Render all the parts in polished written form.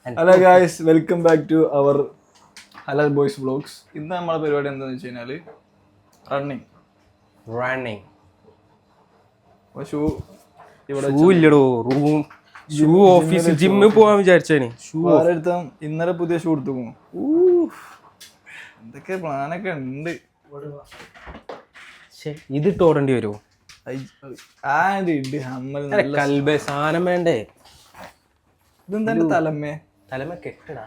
Hello guys, welcome back to our Halal Boys vlogs. ഇന്ന് നമ്മളെ പരിപാടി എന്താണെന്ന് വെച്ച് കഴിഞ്ഞാൽ റണ്ണിങ്. ഷൂ ഇവിടെ ഷൂ ഓഫീസിൽ ജിമ്മിൽ പോവാൻ വിചാരിച്ചേന്. ഇന്നലെ പുതിയ ഷൂ എടുത്തു പോകും. എന്തൊക്കെ പ്ലാനൊക്കെ ഉണ്ട്. ഇത് ഇട്ടോടേണ്ടി വരുമോ? സാധനം വേണ്ടേ? ഇതെന്താ തലമ്മേ തലമ കെട്ടടാ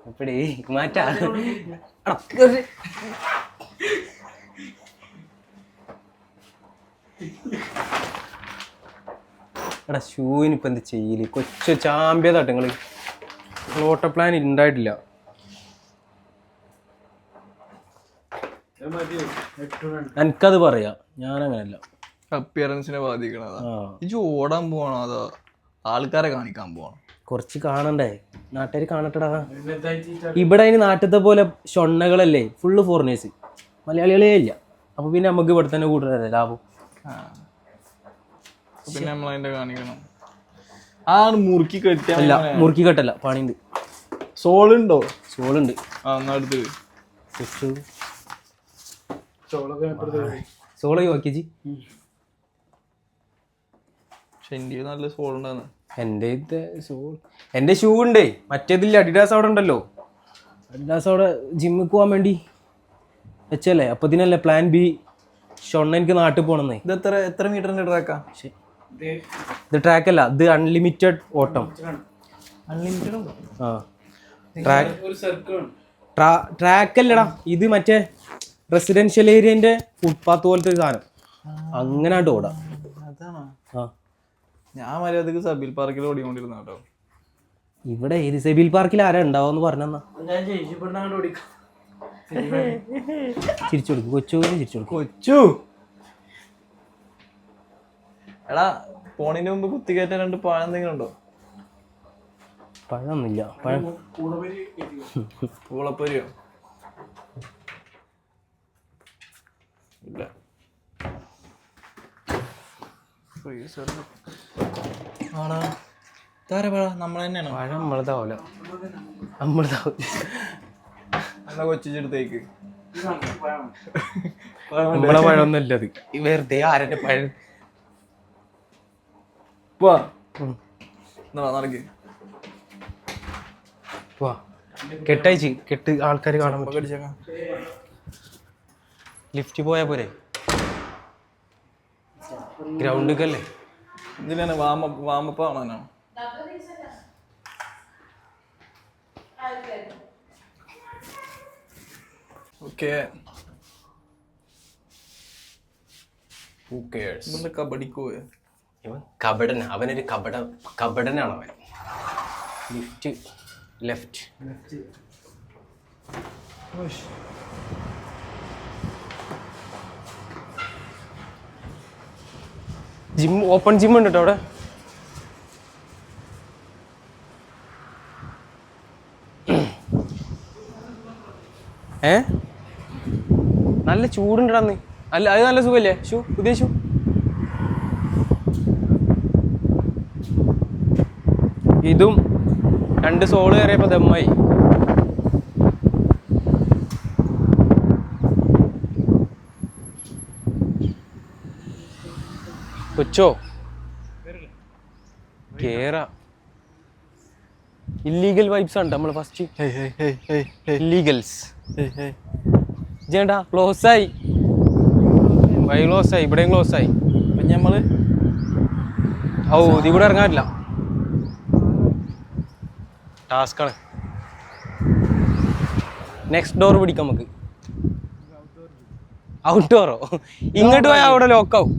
ഇപ്പടി മാറ്റാ. എടാ ഷൂവിന് ഇപ്പൊ എന്ത് ചെയ്യല്? കൊച്ചു ചാമ്പ്യതാട്ടെ നിങ്ങള്. ഓട്ടോ പ്ലാൻ ഉണ്ടായിട്ടില്ല. എനിക്കത് പറയാ, ഞാനങ്ങനല്ല. അപ്പിയറൻസിനെ ബാധിക്കണതാ. ഇജ്ജ് ഓടാൻ പോവാണോ അതോ ആൾക്കാരെ കാണിക്കാൻ പോവാണോ? കുറച്ച് കാണണ്ടേ, നാട്ടുകാർ കാണട്ടടാ. ഇവിടെ അതിന് നാട്ടിലത്തെ പോലെ ഷൊണ്ണകളല്ലേ, ഫുള്ള് ഫോറിനേഴ്സ്, മലയാളികളേ ഇല്ല. അപ്പൊ പിന്നെ നമുക്ക് ഇവിടെ തന്നെ കൂടുതലല്ലേ ലാഭം. പിന്നെ നമ്മളതിന്റെ കാണിക്കണം. ആ മുറുക്കി കെട്ടിയല്ല, മുറുക്കി കെട്ടല്ല, പണിയുണ്ട്. സോളുണ്ടോ? സോളുണ്ട്. അടുത്ത് സോള് നോക്കിയച്ചി. നല്ല സോളുണ്ടാന്ന്. എന്റെ ഷൂ ഉണ്ടേ, മറ്റേതില്ല. അഡിഡാസ് അവിടെ ഉണ്ടല്ലോ. അഡിഡാസ് അവിടെ ജിമ്മിൽ പോവാൻ വേണ്ടി വെച്ചല്ലേ. അപ്പൊ ഇതിനല്ലേ പ്ലാൻ ബി. ഷൊണ്ണ എനിക്ക് നാട്ടിൽ പോണെന്നേ. ഇത് എത്ര മീറ്ററിന്റെ ട്രാക്കാ? ഇത് ട്രാക്കല്ല, ഇത് അൺലിമിറ്റഡ് ഓട്ടം. ട്രാക്കല്ലടാ, ഇത് മറ്റേ റെസിഡൻഷ്യൽ ഏരിയന്റെ ഫുട്പാത്ത് പോലത്തെ ഒരു സാധനം. അങ്ങനായിട്ട് ഓടാം. ഞാൻ മര്യാദക്ക് സബീൽ പാർക്കിൽ ഓടിക്കൊണ്ടിരുന്ന കേട്ടോ. ഇവിടെ ഏത് സബീൽ പാർക്കിൽ ആരാ ഉണ്ടാവോന്ന് പറഞ്ഞെന്നാ. ചിരിച്ചു കൊടുക്കും കൊച്ചു, ചിരിച്ചു കൊടുക്കും കൊച്ചു. എടാ, പോണിന് മുമ്പ് കുത്തിക്കയറ്റാൻ 2 പഴം എന്തെങ്കിലും ഉണ്ടോ? പഴമൊന്നുമില്ല. പഴം പൂളപ്പൊരിയോ? ഇല്ല. ആണോ? നമ്മളെ തന്നെയാണോ? പഴം നമ്മളതാവൂല, നമ്മളതാവൂല. എന്നാ കൊച്ചിച്ചെടുത്തേക്ക്. നമ്മളെ പഴമൊന്നുമല്ല അത്, വെറുതെ ആരുടെ പഴം. നടക്ക്. കെട്ടയച്ച് കെട്ട്, ആൾക്കാർ കാണാൻ ലിഫ്റ്റ് പോയാ പോരെ? ഗ്രൗണ്ടിക്കല്ലേ? ഇതിലാണ് വാമപ്പ് ആണോ? ഓക്കെ. കബഡിക്ക് പോയ ഇവൻ കബഡൻ. അവനൊരു കബഡനാണ് അവൻ. Lift left. Gym, open gym ഉണ്ട് കേട്ടോ അവിടെ. നല്ല ചൂടുണ്ടാന്ന്. അല്ല, അത് നല്ല സുഖല്ലേ ഷൂ? പുതിയ ഷൂ. ഇതും 2 സോള് കയറിയപ്പോ ദമ്മായി. കൊച്ചോ കേറാ. ഇല്ലീഗൽ വൈബ്സ് ആണ് നമ്മള് ഫസ്റ്റ്. ഇല്ലീഗൽസ് ചേട്ടാ. ക്ലോസ് ആയി, വൈ ക്ലോസ് ആയി, ഇവിടെയും ക്ലോസ് ആയി. അപ്പൊ ഞമ്മള് ഇതിൽ കൂടെ ഇറങ്ങാൻ പറ്റില്ല. ടാസ്കാണ്. നെക്സ്റ്റ് ഡോർ പിടിക്കാം നമുക്ക്. ഔട്ട്ഡോറോ? ഇങ്ങോട്ട് പോയാൽ അവിടെ ലോക്കാവും.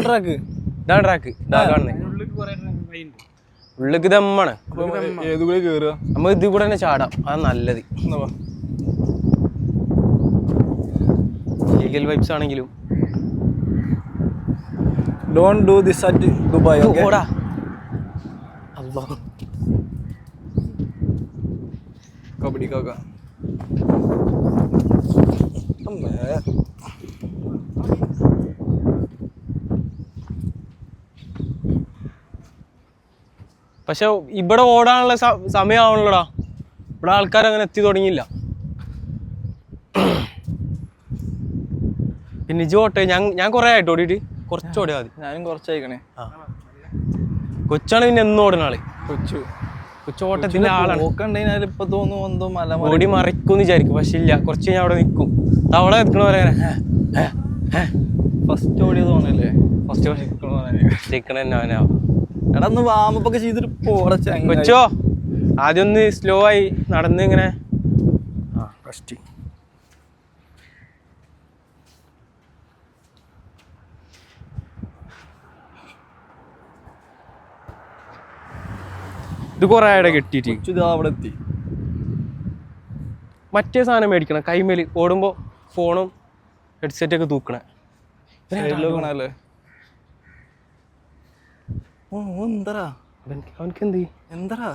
ട്രാക്ക്. ഇതാണ് ട്രാക്ക്. ഇതാ കാണുന്നത്. ഉള്ളിക്ക് ദമ്മാണ്. നമ്മൾ ഇതിൽ കൂടെ തന്നെ ചാടാം, അതാണ് നല്ലത്. ലീഗൽ വൈബ്സ് ആണെങ്കിലും. Don't do this at Dubai, okay? ഓടാ. അല്ലാഹ്. കബഡി കാക്ക. പക്ഷെ ഇവിടെ ഓടാനുള്ള സമയമാവണല്ലോടാ. ഇവിടെ ആൾക്കാർ അങ്ങനെ എത്തി തുടങ്ങിയില്ല. പിന്നെ ഇജ് ഓട്ടെ, ഞാൻ കുറെ ആയിട്ട് ഓടിയിട്ട് കുറച്ച് ഓടിയാൽ മതി. ഞാനും കുറച്ചയക്കണേ. കൊച്ചാണ് പിന്നെ എന്നും ഓടുന്ന ആള്. കൊച്ചു ഓട്ടത്തിന്റെ ആളാണ്. ഇപ്പൊ തോന്നുന്നു ഓടി മറിക്കും വിചാരിക്കും, പക്ഷെ ഇല്ല, കുറച്ച് കഴിഞ്ഞാൽ അവിടെ നിൽക്കും. തവള നിൽക്കണ പോലെ ഫസ്റ്റ് ഓടിയ തോന്നല്ലേ? ഫസ്റ്റ് ചിക്കൻ തന്നെ അവനാ. എടാ ഒന്ന് വാമപ്പൊക്കെ ചെയ്തിട്ട് കൊച്ചോ ആദ്യം ഒന്ന് സ്ലോ ആയി നടന്ന് ഇങ്ങനെ. ഫസ്റ്റ് ഇത് കുറെ ആടെ കെട്ടിയിട്ട് അവിടെ എത്തി. മറ്റേ സാധനം മേടിക്കണം, കൈമേൽ ഓടുമ്പോ ഫോണും ഹെഡ്സെറ്റ് ഒക്കെ തൂക്കണേ. ല്ലേ? ഓ എന്തരാ അവനക്ക് എന്ത് എന്തരാ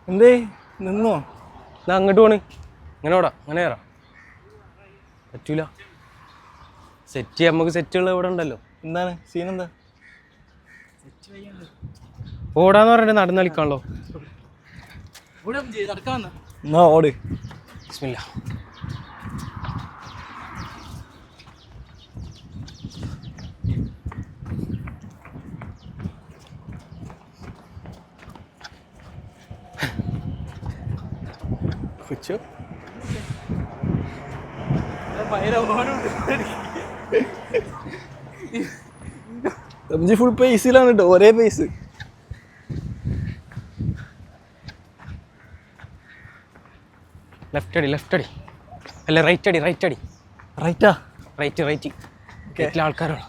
എന്തേ നിന്നോ? അങ്ങോട്ട് പോണ്. ഇങ്ങനെ ഓടാ, അങ്ങനെ കയറാം. പറ്റൂല. സെറ്റ് നമുക്ക് സെറ്റുള്ള ഇവിടെ ഉണ്ടല്ലോ. എന്താണ് സീൻ? എന്താ ഓടാന്ന് പറഞ്ഞിട്ട് നടന്ന് കളിക്കാണല്ലോ. എന്നാ ഓട്. ബിസ്മില്ലാ. കൊച്ചു ഫുൾ പേസിലാണ് കേട്ടോ, ഒരേ പേസ്. ലെഫ്റ്റ് അടി, ലെഫ്റ്റ് അടി, അല്ല റൈറ്റ് അടി, റൈറ്റ് അടി. റൈറ്റാ? Right right. വീട്ടിലെ ആൾക്കാരാണ്.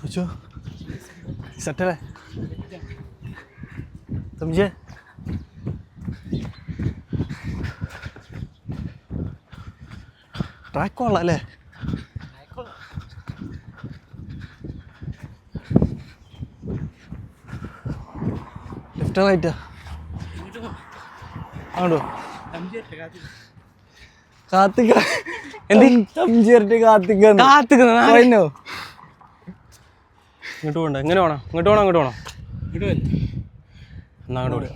കൊച്ചു സെറ്റല്ലേ? സംജയ് ട്രാക്ക് കൊള്ളാം അല്ലേ? ലെഫ്റ്റ് റൈറ്റാ? ആണോ? കാത്തിക്ക കാത്തിക്കോ. ഇങ്ങോട്ട് പോകണ്ട, ഇങ്ങനെ വേണം, ഇങ്ങോട്ട് വേണം, അങ്ങോട്ട് വേണം. എന്നാ അങ്ങോട്ട് പോടാ.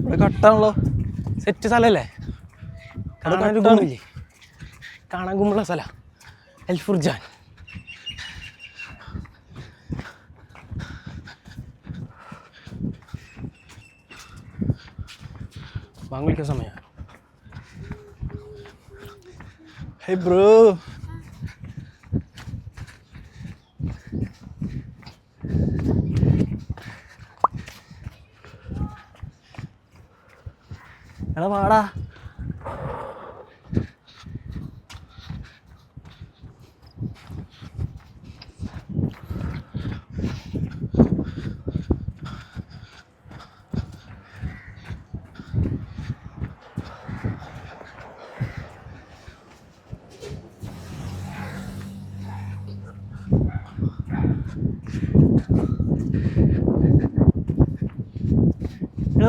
ഇവിടെ കട്ടാണല്ലോ. സെറ്റ് സ്ഥലല്ലേ? കാണാൻ കുമ്പുള്ള സ്ഥല അൽഫുർജാൻ. വാങ്ങിക്കാൻ സമയം. ഹേ ബ്രോ, എടാ വാടാ.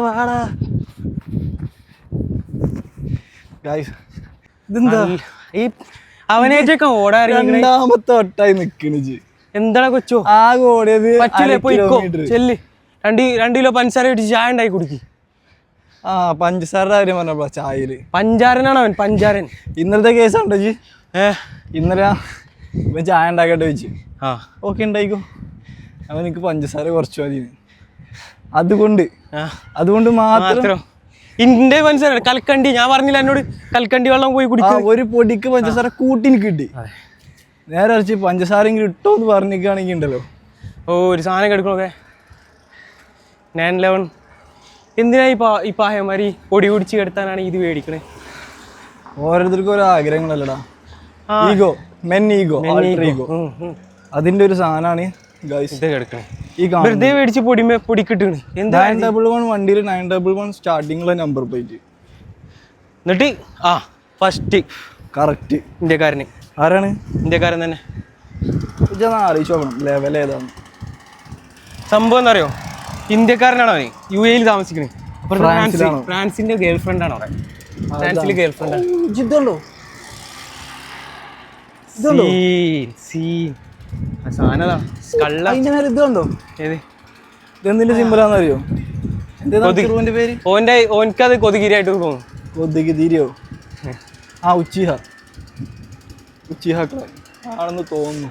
വാടാ ഗൈസ്. ഇതെന്താ ഈ അവനേറ്റൊക്കെ ഓടാ രണ്ടാമത്തെ ഒട്ടായി നിക്കണിച്ച്. എന്താടാ കൊച്ചോ ആകെ ഓടിയത് പറ്റില്ലേ? പോയിക്കോ ചെല്ല്. 2 കിലോ പഞ്ചസാര ഇട്ട് ചായ ഉണ്ടാക്കി കുടിക്കും. ആ പഞ്ചസാരയുടെ കാര്യം പറഞ്ഞപ്പോ ചായയില് പഞ്ചാരനാണ് അവൻ, പഞ്ചാരൻ. ഇന്നലത്തെ കേസാണ്ടോ ജി? ഇന്നലെ ഇവൻ ചായ ഉണ്ടാക്കട്ടെ വെച്ച്. ഓക്കെ ഉണ്ടായിക്കോ. അവൻ എനിക്ക് പഞ്ചസാര കുറച്ചു മതി. അതുകൊണ്ട് മാത്രം ഇന്റെ പഞ്ചസാര കൽക്കണ്ടി. ഞാൻ പറഞ്ഞില്ല എന്നോട് കൽക്കണ്ടി വെള്ളം പോയി കുടിക്കും. ഒരു പൊടിക്ക് പഞ്ചസാര കൂട്ടിന് കിട്ടി. നേരെ അരച്ച് പഞ്ചസാരെങ്കിലും ഇട്ടോ എന്ന് പറഞ്ഞിരിക്കുകയാണെങ്കിൽ ഉണ്ടല്ലോ. ഒരു സാധനം എടുക്കണൊക്കെ 911. എന്തിനാ ഈ പായമാരി പൊടി കുടിച്ച് കിടത്താനാണ് ഇത് മേടിക്കണേ? ഓരോരുത്തർക്കും ഓരോ ആഗ്രഹങ്ങളല്ലടാ. ഈഗോ, മെൻ ഈഗോ, ഈഗോ, അതിന്റെ ഒരു സാധനമാണ് വെറുതെ മേടിച്ച് പൊടിക്കിട്ടാണ്. 911 വണ്ടിയിൽ 911 സ്റ്റാർട്ടിങ്ങിലെ നമ്പർ പ്ലേറ്റ്. എന്നിട്ട് ഫസ്റ്റ് കറക്റ്റ്. ഇന്ത്യക്കാരന്. ആരാണ്? ഇന്ത്യക്കാരൻ തന്നെ. ഇതൊന്ന് ആലോചിച്ച് നോക്കണം ലെവൽ ഏതാണ്. സംഭവം എന്താ അറിയോ, ഇന്ത്യക്കാരനാണ് അവന്, UAE താമസിക്കണേ. ഫ്രാൻസിലാണോ? ഫ്രാൻസിന്റെ ഗേൾ ഫ്രണ്ട് ആണ് അവിടെ. ഫ്രാൻസിൽ ഗേൾ ഫ്രണ്ട് ആണ്. ഇതുണ്ടോ? അതിന്റെ മേലെ ഇതുണ്ടോ? ഇതെന്തിന്റെ സിമ്പിളാന്ന് അറിയോ? പേര് ഓൻക്കത് കൊതുകിരിയായിട്ട് തോന്നുന്നു. കൊതുകിരിയോ? ആ ഉച്ചിഹ ആണെന്ന് തോന്നുന്നു.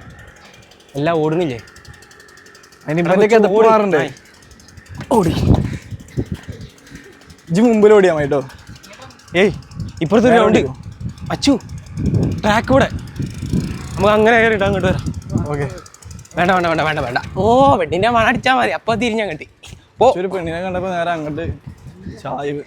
എല്ലാം ഓടുന്നില്ലേ? അതിന് ഓടി ഇജ്ജ് മുമ്പിൽ ഓടിയാ കേട്ടോ. ഏയ് ഇപ്പുറത്തെ ഗ്രൗണ്ട് അച്ചു ട്രാക്ക് കൂടെ നമുക്ക് അങ്ങനെ കയറിയിട്ട് അങ്ങോട്ട് വരാം. ഓക്കെ. വേണ്ട വേണ്ട വേണ്ട വേണ്ട വേണ്ട. ഓ പെണ്ണിന്റെ മണ അടിച്ചാൽ മതി, അപ്പൊ തിരിഞ്ഞങ്ങട്ട്. ഓ ഒരു പെണ്ണിനെ കണ്ടപ്പോ നേരെ അങ്ങോട്ട് ചായവ്.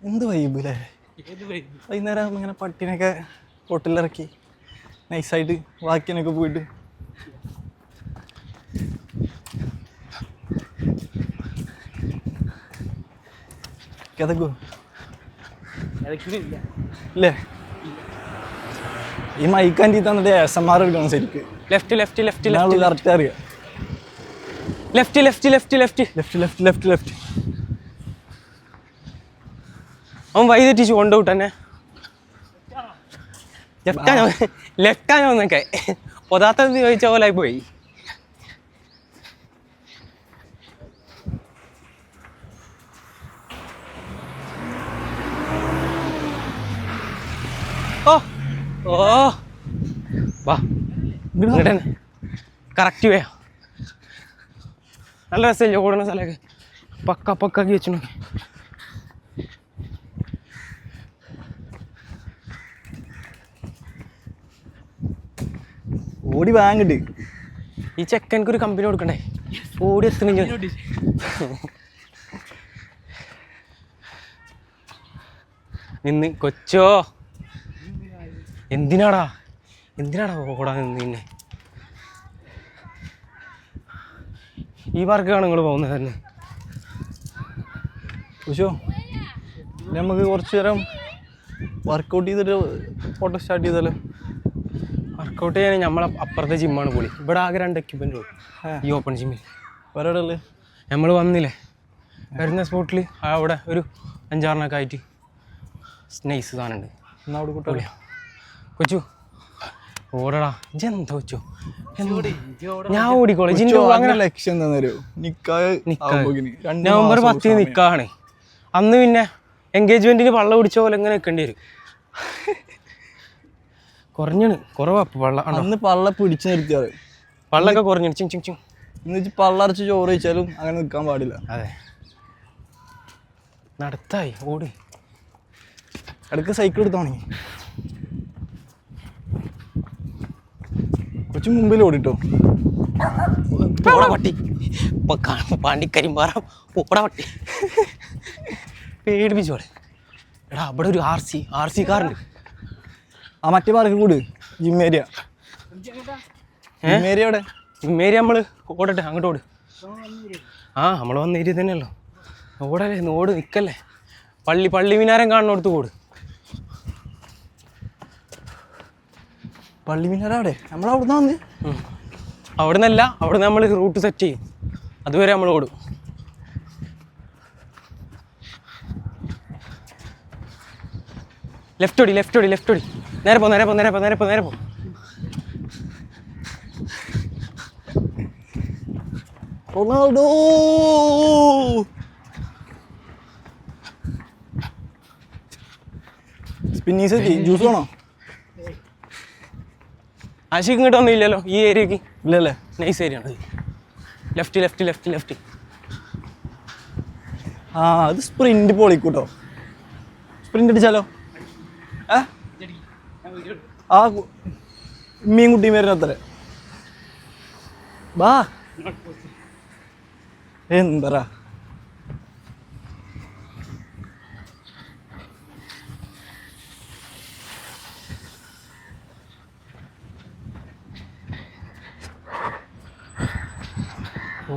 എന്ത് വൈബ് അല്ലേ? വൈകുന്നേരം ഇങ്ങനെ പട്ടിനൊക്കെ ഹോട്ടലിലിറക്കി നൈസായിട്ട് വാക്കിനൊക്കെ പോയിട്ട് കിതക്കോ ഇല്ലേ? ഈ മൈക്കാൻ്റെ തന്നിട്ട് ASMR എടുക്കണം ശരിക്ക്. ലെഫ്റ്റ് ലെഫ്റ്റ് ലെഫ്റ്റ് കറക്റ്റ് അറിയാം. Left left left left left left left left. അവൻ വഴി തെറ്റിച്ചു കൊണ്ടുവിട്ട് തന്നെ. ലെഫ്റ്റാണോ എന്നൊക്കെ പൊതാത്തത് ചോദിച്ച പോലെ ആയി പോയി. ഓ ഓ വാ ഇങ്ങോട്ട് തന്നെ കറക്റ്റ് വേ. നല്ല രസമല്ലേ ഓടുന്ന സ്ഥലമൊക്കെ പക്കാക്കി വെച്ചു നോക്കി. ഓടി വാങ്ങിട്ട് ഈ ചെക്കൻക്ക് ഒരു കമ്പനി കൊടുക്കണ്ടേ? ഓടി എത്തുന്ന നിന്ന് കൊച്ചോ. എന്തിനാടാ ഓടാ നിന്നെ? ഈ പാർക്കാണ് നിങ്ങൾ പോകുന്നത് തന്നെ. പക്ഷോ നമുക്ക് കുറച്ചു നേരം വർക്കൗട്ട് ചെയ്തിട്ട് ഫോട്ടോ സ്റ്റാർട്ട് ചെയ്താലോ? വർക്കൗട്ട് ചെയ്യാൻ നമ്മളെ അപ്പുറത്തെ ജിമ്മാണ് പൊളി. ഇവിടെ ആകെ 2 എക്യുപ്മെൻ്റ് ഉള്ളൂ ഈ ഓപ്പൺ ജിമ്മിൽ. വേറെ എവിടെ ഉള്ളത്? നമ്മൾ വന്നില്ലേ വരുന്ന സ്പോട്ടിൽ അവിടെ ഒരു 5-6 ആയിട്ട് നൈസ് സാധനമുണ്ട്. എന്നാൽ അവിടെ കൂട്ടാ കൊച്ചു ഓടടാ. ഇജെന്താ കൊച്ചു? ഞാൻ ഓടിക്കോളെ. അങ്ങനെ ലക്ഷ്യം നവംബർ 10 നിക്കാണ്. അന്ന് പിന്നെ എൻഗേജ്മെന്റിന് പള്ള പിടിച്ച പോലെ എങ്ങനെ നിൽക്കേണ്ടി വരും. കുറവാ പള്ള. അന്ന് പള്ള പിടിച്ചു നിർത്തിയാൽ പള്ളൊക്കെ കുറഞ്ഞു. ചിങ് ചിങ് ചിങ് എന്ന് പള്ളറച്ച് ചോറ് വെച്ചാലും അങ്ങനെ നിൽക്കാൻ പാടില്ല. അതെ നടത്തായി ഓടി. ഇടയ്ക്ക് സൈക്കിൾ എടുത്തോണേ. കൊച്ചു മുമ്പിൽ ഓടിട്ടോ. പട്ടി പാണ്ടിക്കരിമ്പാറ ഓടാ പട്ടി പേടിപ്പിച്ചോളെ. എടാ അവിടെ ഒരു ആർ സി കാറുണ്ട്. ആ മറ്റേ പാർക്ക് കൂട് ജിമ്മേരിയ. ജിമ്മേരിയ നമ്മൾ ഓടട്ടെ, അങ്ങോട്ട് ഓട്. നമ്മൾ വന്ന ഏരിയ തന്നെയല്ലോ. ഓടല്ലേ ഓട്, നിൽക്കല്ലേ. പള്ളി മിനാരം കാണുന്നിടത്ത് കൂട്. പള്ളി മിനാരം അവിടെ നമ്മളവിടുന്ന് വന്ന് അവിടെ നിന്നല്ല, അവിടെ നിന്ന് നമ്മൾ റൂട്ട് സെറ്റ് ചെയ്യും. അതുവരെ നമ്മൾ ഓടും. ലെഫ്റ്റ് ഓടി. നേരെ പോ. റൊണാൾഡോ സ്പിന്നീസ് ജ്യൂസ് വേണോ? ആശിക്ക് ഇങ്ങോട്ട് ഒന്നും ഇല്ലല്ലോ ഈ ഏരിയക്ക്. ഇല്ലല്ലേ? നൈസ് ഏരിയ ആണ്. ലെഫ്റ്റ്. അത് സ്പ്രിന്റ് പൊളിക്കൂട്ടോ. സ്പ്രിന്റ് അടിച്ചാലോ? ആ മീൻ കുട്ടിയും വരുന്ന അത്ര ബാ. എന്താ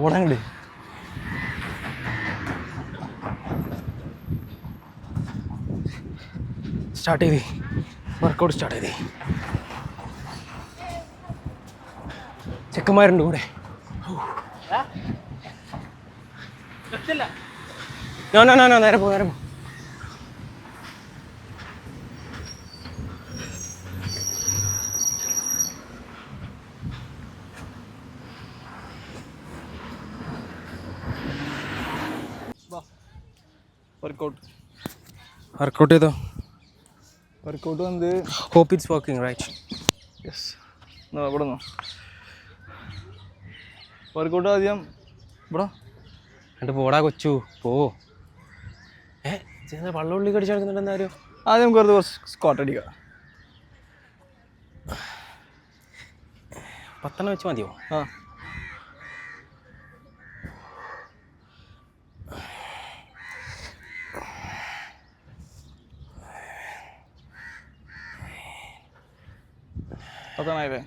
ഓടാങ്ങട്. സ്റ്റാർട്ട് ചെയ്തേ, വർക്കൗട്ട് സ്റ്റാർട്ട് ചെയ്തേ. ചെക്കന്മാരുണ്ട് കൂടെ. നേരെ പോ, നേരെ പോ. വർക്കൗട്ട് ചെയ്തോ. വർക്കൗട്ട് വന്ന് hope it's working right. Yes, ഇവിടെ നിന്നോ. വർക്കൗട്ട് ആദ്യം ഇവിടെ എന്നിട്ട് പോടാ കൊച്ചു, പോ. വള്ളം ഉള്ളി കടിച്ചു നടക്കുന്നുണ്ട് എന്തായാലും. ആദ്യം നമുക്ക് കുറച്ച് സ്ക്വാട്ട് അടിക്കാം. 10 വെച്ച് മതിയോ? ആ, പത്തനായില്ലേ?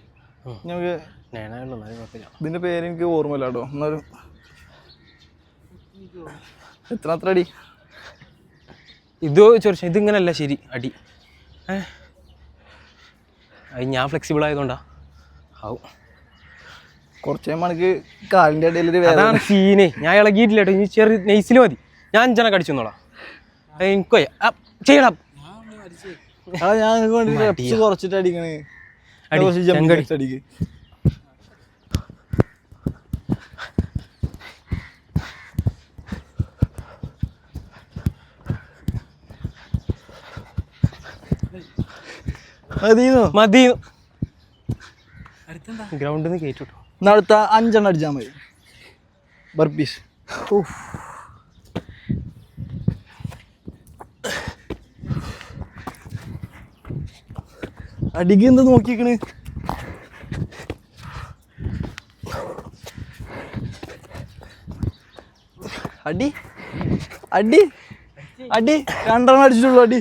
നമുക്ക് നേനായുള്ളൂ, എന്നാലും കുഴപ്പമില്ല. ഇതിൻ്റെ പേര് എനിക്ക് ഓർമ്മയില്ല കേട്ടോ. എന്നാലും അത്ര അടി ഇത് ചോദിച്ചാൽ ഇതിങ്ങനല്ല ശരി അടി. അത് ഞാൻ ഫ്ലെക്സിബിൾ ആയതുകൊണ്ടാ ആവും. കുറച്ച് കഴിയുമ്പോൾ കാലിൻ്റെ ഇടയിൽ അതാണ് സീനെ. ഞാൻ ഇളകിയിട്ടില്ല കേട്ടോ. ഇനി ചെറിയ നെയ്സിൽ മതി. ഞാൻ 5 കടിച്ചു തന്നോളാം. എനിക്കോ ചെയ്യണം. ഞാൻ കുറച്ചിട്ട് അടിക്കണേ. അടിക്ക്. മതി. ഗ്രൗണ്ടിൽ നിന്ന് കയറ്റി വിട്ടു. അടുത്ത 5 അടിച്ചാൽ മതി. ബർപ്പീസ്. അടിക്ക് എന്താ നോക്കിക്കണ്? അടി അടി അടി 2 അടിച്ചിട്ടുള്ളൂ. അടി.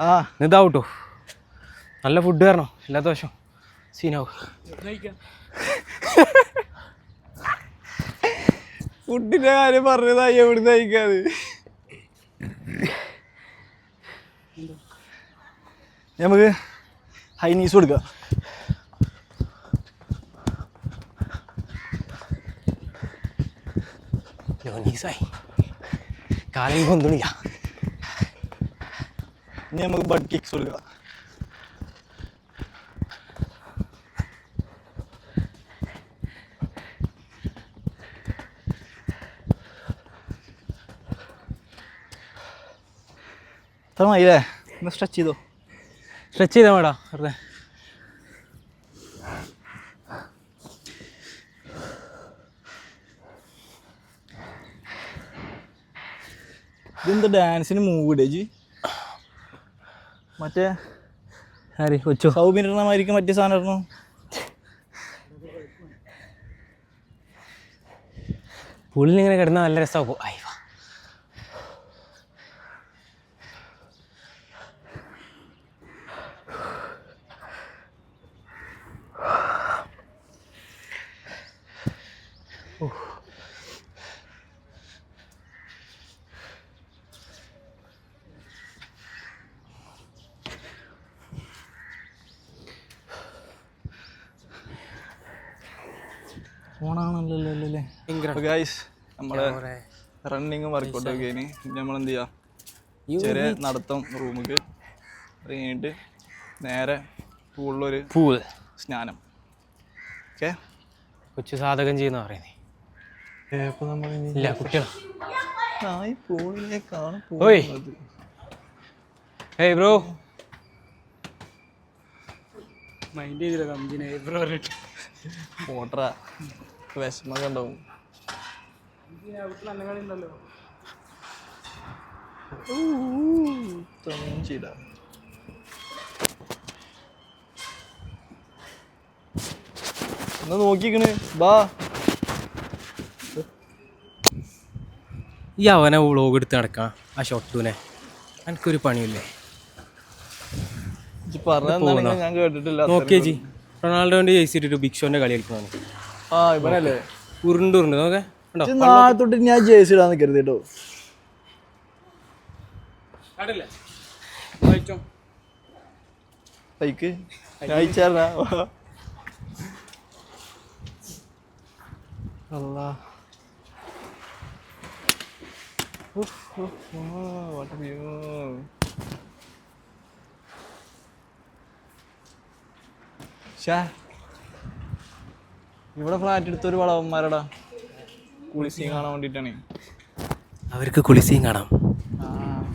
ആ, ഇതാവട്ടോ. നല്ല ഫുഡ് തരണം, എല്ലാ ദോഷം സീനാവും. ഫുഡിന്റെ കാര്യം പറഞ്ഞതായി എവിടുന്ന് കഴിക്കാത്. നമുക്ക് ഹൈ നീസ് കൊടുക്കാം. കാലം കൊന്നില്ല. ഇനി നമുക്ക് ബഡ് കിക്സ് കൊടുക്കാം. അത്ര മതിയല്ലേ? ഒന്ന് സ്ട്രെച്ച് ചെയ്തോ. സ്ട്രെച്ച് ചെയ്താൽ വേടാ വെറുതെ. ഇതെന്താ ഡാൻസിന് മൂവ് ഇടേജ്? മറ്റേ ആര് കൊച്ചോ സൗബിനിടണമായിരിക്കും മറ്റേ സാധനം ഇടണോ? പുള്ളിലിങ്ങനെ കിടന്നാൽ നല്ല രസമാകും. അയ്യോ ഓണാണല്ലോ അല്ലേ? ഗൈസ്, നമ്മള് റണ്ണിങ്ങും വർക്കൗട്ടും ഒക്കെ കഴിഞ്ഞ് നമ്മൾ എന്ത് ചെയ്യാം, ചെറിയ നടത്തം റൂമിക്ക് അത് കഴിഞ്ഞിട്ട് നേരെ പൂളിലൊരു സ്നാനം. ഓക്കെ, കൊച്ചു സാധകം ചെയ്യുന്ന പറയുന്നേ. ഇല്ല കുട്ടികളാ. പൂളിലേക്കാണ് ഓയ് ഹേയ് ബ്രോ, മൈൻഡ് ചെയ്തില്ല കമ്പനി ബ്രോ ഓട്ടറ വിഷമൊക്കെ ഉണ്ടാവും. എന്നാ നോക്കിക്കണ് ബാ. ഈ അവനെ വ്ളോഗ് എടുത്ത് നടക്കാം ആ ഷോട്ടൂനെ. എനിക്കൊരു പണിയില്ലേ? പറഞ്ഞ ഞാൻ കേട്ടിട്ടില്ല. നോക്കിയേ ജി, റൊണാൾഡോന്റെ ജേഴ്സി ഇട്ടിട്ട് ബിഗ് ഷോന്റെ കളി കളിക്കുന്നതാണ്. ആ ഇവനല്ലേ ഉരുണ്ടുരുണ്ട് നോക്കേ ഉണ്ടോ? നാളെ തൊട്ട് ഞാൻ ജേഴ്സി ഇടാൻ നിൽക്കരുത് കേട്ടോ. ബൈക്ക് അയച്ചാ Allah. What a view. ഇവിടെ ഫ്ലാറ്റ് എടുത്തൊരു വളവന്മാരടാ കുളിസീൻ കാണാൻ വേണ്ടിട്ടാണ്. അവർക്ക് കുളിസീൻ കാണാം.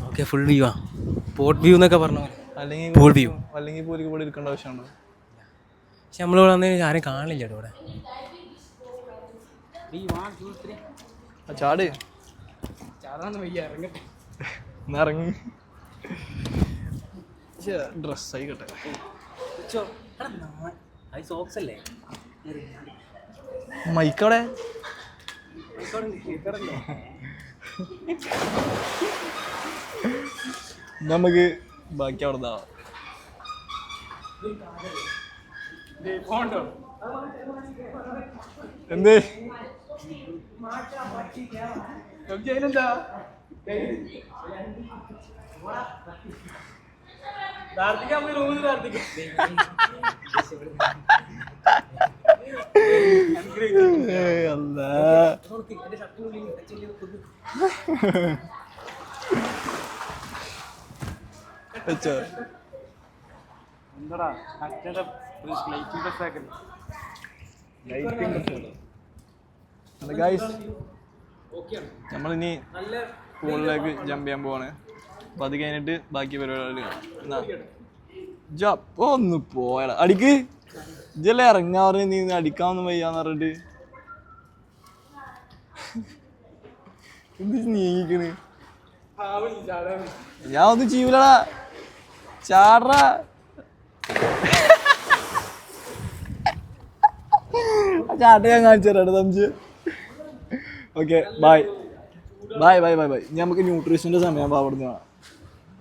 ഓക്കെ ഫുൾ വ്യൂ ആ, പോർട്ട് വ്യൂ എന്നൊക്കെ പറഞ്ഞു. അല്ലെങ്കിൽ പോൾ വ്യൂ അല്ലെങ്കിൽ പോലും ഇവിടെ എടുക്കേണ്ട ആവശ്യമുണ്ടോ? പക്ഷെ നമ്മളിവിടെ വന്ന് ആരും കാണില്ല ഇവിടെ. ചാട് ഇറങ്ങി ഡ്രസ്സായി കേട്ടെ. മൈക്കവിടെ നമുക്ക് ബാക്കി അവിടെ നിന്നാവാം. എന്ത് നമ്മളിനി പൂളിലേക്ക് ജമ്പ് ചെയ്യാൻ പോവാണ്. അപ്പൊ അത് കഴിഞ്ഞിട്ട് ബാക്കി പരിപാടികൾ കാണാം. ഒന്ന് പോയടാ അടിക്ക് ഇജല്ലേ ഇറങ്ങാ പറഞ്ഞ് നീ അടിക്കാനൊന്നും വയ്യാന്ന് പറഞ്ഞിട്ട് എന്ത് നീക്കണ്. ഞാൻ ഒന്നും ചെയ്യൂലടാ ചാടാ. ചാട്ട ഞാൻ കാണിച്ചു തരാം തമിച്ച്. Okay bye bye bye bye bye. ഇനി നമുക്ക് ന്യൂട്രീഷൻ്റെ സമയം അവിടെ നിന്ന് കാണാം.